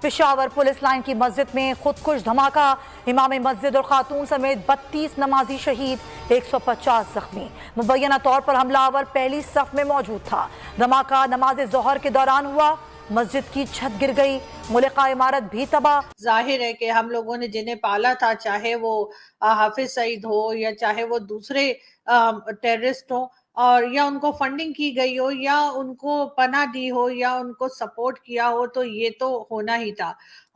Peshawar police line کی مسجد میں خودکش دھماکہ، امام مسجد اور خاتون سمیت 32 نمازی شہید، 150 زخمی۔ مبینہ طور پر حملہ آور پہلی صف میں موجود تھا۔ دھماکہ نماز ظہر کے دوران ہوا، مسجد کی چھت گر گئی، ملکہ عمارت بھی تباہ۔ ظاہر ہے کہ ہم لوگوں نے جنہیں پالا تھا، چاہے وہ حافظ سعید ہو یا چاہے وہ دوسرے ٹیررسٹ ہوں، اور یا ان کو فنڈنگ کی گئی ہو یا ان کو پناہ دی ہو یا ان کو سپورٹ کیا ہو، تو یہ تو ہونا ہی تھا۔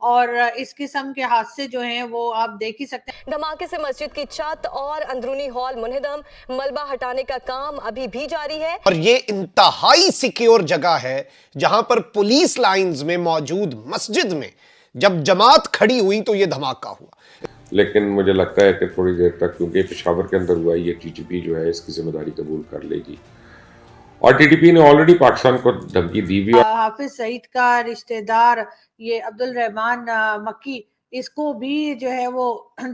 اور اس قسم کے حادثے جو ہیں وہ آپ دیکھ ہی سکتے ہیں۔ دھماکے سے مسجد کی چھت اور اندرونی ہال منہدم، ملبہ ہٹانے کا کام ابھی بھی جاری ہے۔ اور یہ انتہائی سیکیور جگہ ہے جہاں پر پولیس لائنز میں موجود مسجد میں جب جماعت کھڑی ہوئی تو یہ دھماکہ ہوا۔ لیکن مجھے لگتا ہے کہ تھوڑی دیر تک، کیونکہ پشاور کے اندر ہوا، یہ ٹی ٹی پی جو ہے اس کی ذمہ داری قبول کر لے گی، اور ٹی ٹی پی نے آلریڈی پاکستان کو دھمکی دی ہوئی ہے۔ حافظ سعید کا رشتہ دار یہ عبدالرحمان مکی، اس کو بھی جو ہے وہ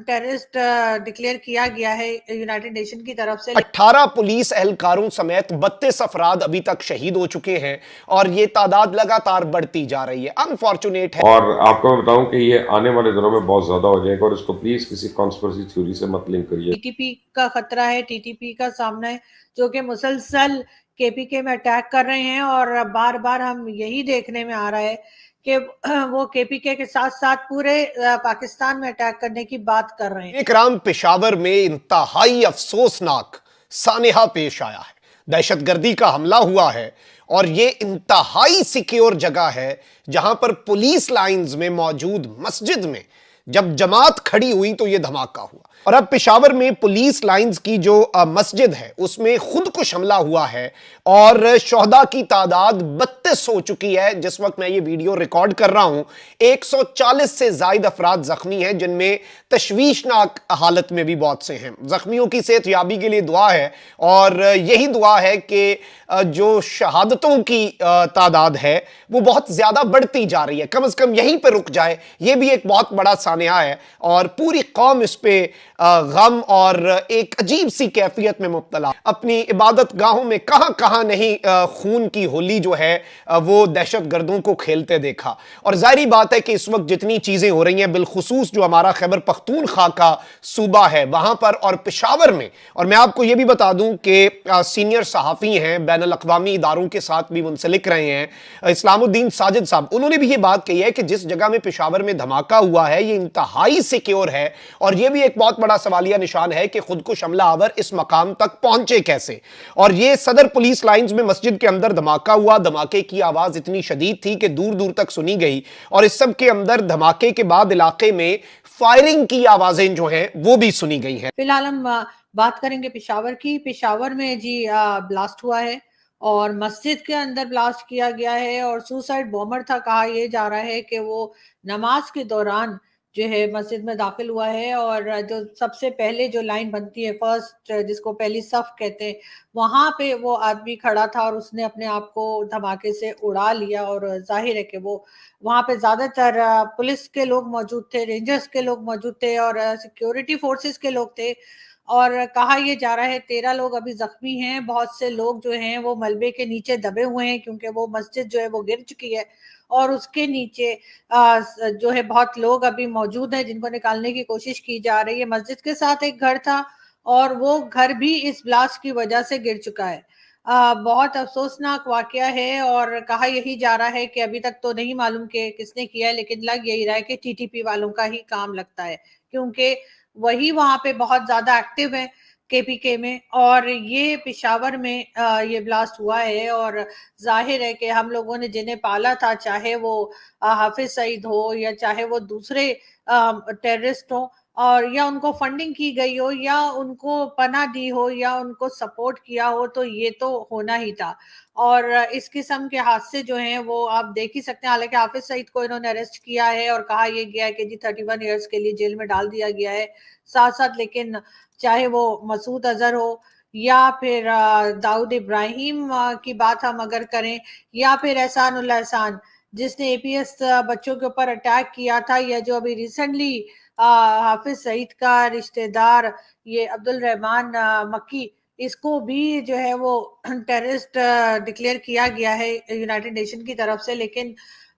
ٹیررسٹ ڈکلیئر کیا گیا ہے یونائٹڈ نیشن کی طرف سے۔ 18 پولیس اہلکاروں سمیت 32 افراد ابھی تک شہید ہو چکے ہیں اور یہ تعداد لگاتار بڑھتی جا رہی ہے۔ انفارچونیٹ ہے۔ اور آپ کو میں بتاؤں کہ یہ آنے والے دنوں میں بہت زیادہ ہو جائے گا، اور اس کو پلیز کسی کانسپریسی تھیوری سے مت لنک کریے۔ ٹی ٹی پی کا خطرہ ہے، ٹی ٹی پی کا سامنا ہے، جو کہ مسلسل کے پی کے میں اٹیک کر رہے ہیں، اور بار بار ہم یہی دیکھنے میں آ رہا ہے کہ وہ کے پی کے ساتھ ساتھ پورے پاکستان میں اٹیک کرنے کی بات کر رہے ہیں۔ اکرام، پشاور میں انتہائی افسوسناک سانحہ پیش آیا ہے۔ دہشت گردی کا حملہ ہوا ہے اور یہ انتہائی سیکیور جگہ ہے جہاں پر پولیس لائنز میں موجود مسجد میں جب جماعت کھڑی ہوئی تو یہ دھماکہ ہوا۔ اور اب پشاور میں پولیس لائنز کی جو مسجد ہے اس میں خودکش حملہ ہوا ہے اور شہداء کی تعداد 32 ہو چکی ہے۔ جس وقت میں یہ ویڈیو ریکارڈ کر رہا ہوں 140 سے زائد افراد زخمی ہیں، جن میں تشویشناک حالت میں بھی بہت سے ہیں۔ زخمیوں کی صحت یابی کے لیے دعا ہے، اور یہی دعا ہے کہ جو شہادتوں کی تعداد ہے وہ بہت زیادہ بڑھتی جا رہی ہے، کم از کم یہیں پہ رک جائے۔ یہ بھی ایک بہت بڑا سانحہ ہے اور پوری قوم اس پہ غم اور ایک عجیب سی کیفیت میں مبتلا۔ اپنی عبادت گاہوں میں کہاں کہاں نہیں خون کی ہولی جو ہے وہ دہشت گردوں کو کھیلتے دیکھا۔ اور ظاہری بات ہے کہ اس وقت جتنی چیزیں ہو رہی ہیں، بالخصوص جو ہمارا خیبر پختونخوا کا صوبہ ہے وہاں پر اور پشاور میں، اور میں آپ کو یہ بھی بتا دوں کہ سینئر صحافی ہیں، بین الاقوامی اداروں کے ساتھ بھی منسلک رہے ہیں، اسلام الدین ساجد صاحب، انہوں نے بھی یہ بات کہی ہے کہ جس جگہ میں پشاور میں دھماکہ ہوا ہے یہ انتہائی سیکیور ہے، اور یہ بھی ایک بہت بڑا سوالیہ نشان ہے کہ خودکش حملہ آور اس مقام تک پہنچے کیسے۔ اور یہ صدر پولیس لائنز میں مسجد کے اندر دھماکہ ہوا، دھماکے کی آواز اتنی شدید تھی کہ دور دور تک سنی گئی، اور اس سب کے اندر دھماکے کے بعد علاقے میں فائرنگ کی آوازیں جو ہیں وہ بھی سنی گئی ہیں۔ فی الحال ہم بات کریں گے پشاور کی۔ پشاور میں بلاسٹ ہوا ہے اور مسجد کے اندر بلاسٹ کیا گیا ہے، اور سوسائڈ بومر تھا، کہا یہ جا رہا ہے کہ وہ نماز کے دوران جو ہے مسجد میں داخل ہوا ہے، اور جو سب سے پہلے جو لائن بنتی ہے فرسٹ، جس کو پہلی صف کہتے ہیں، وہاں پہ وہ آدمی کھڑا تھا اور اس نے اپنے آپ کو دھماکے سے اڑا لیا۔ اور ظاہر ہے کہ وہ وہاں پہ زیادہ تر پولیس کے لوگ موجود تھے، رینجرز کے لوگ موجود تھے اور سیکیورٹی فورسز کے لوگ تھے، اور کہا یہ جا رہا ہے 13 لوگ ابھی زخمی ہیں۔ بہت سے لوگ جو ہیں وہ ملبے کے نیچے دبے ہوئے ہیں، کیونکہ وہ مسجد جو ہے وہ گر چکی ہے، اور اس کے نیچے جو ہے بہت لوگ ابھی موجود ہیں جن کو نکالنے کی کوشش کی جا رہی ہے۔ مسجد کے ساتھ ایک گھر تھا اور وہ گھر بھی اس بلاسٹ کی وجہ سے گر چکا ہے۔ بہت افسوسناک واقعہ ہے، اور کہا یہی جا رہا ہے کہ ابھی تک تو نہیں معلوم کہ کس نے کیا ہے، لیکن لگ یہی رہا ہے کہ ٹی ٹی پی والوں کا ہی کام لگتا ہے، کیونکہ وہی وہاں پہ بہت زیادہ ایکٹیو ہیں کے پی کے میں، اور یہ پشاور میں یہ بلاسٹ ہوا ہے۔ اور ظاہر ہے کہ ہم لوگوں نے جنہیں پالا تھا، چاہے وہ حافظ سعید ہو یا چاہے وہ دوسرے ٹیررسٹ ہوں، اور یا ان کو فنڈنگ کی گئی ہو یا ان کو پناہ دی ہو یا ان کو سپورٹ کیا ہو، تو یہ تو ہونا ہی تھا۔ اور اس قسم کے حادثے جو ہیں وہ آپ دیکھ ہی سکتے ہیں۔ حالانکہ حافظ سعید کو انہوں نے اریسٹ کیا ہے اور کہا یہ گیا ہے کہ 31 ایئرز کے لیے جیل میں ڈال دیا گیا ہے، ساتھ ساتھ لیکن چاہے وہ مسعود اظہر ہو یا پھر داؤد ابراہیم کی بات ہم اگر کریں، یا پھر احسان اللہ احسان جس نے اے پی ایس بچوں کے اوپر اٹیک کیا تھا، یا جو ابھی ریسنٹلی حافظ سعید کا رشتہ دار یہ عبدالرحمان مکی، اس کو بھی جو ہے وہ ٹیررسٹ ڈکلیئر کیا گیا ہے یونائٹڈ نیشن کی طرف سے، لیکن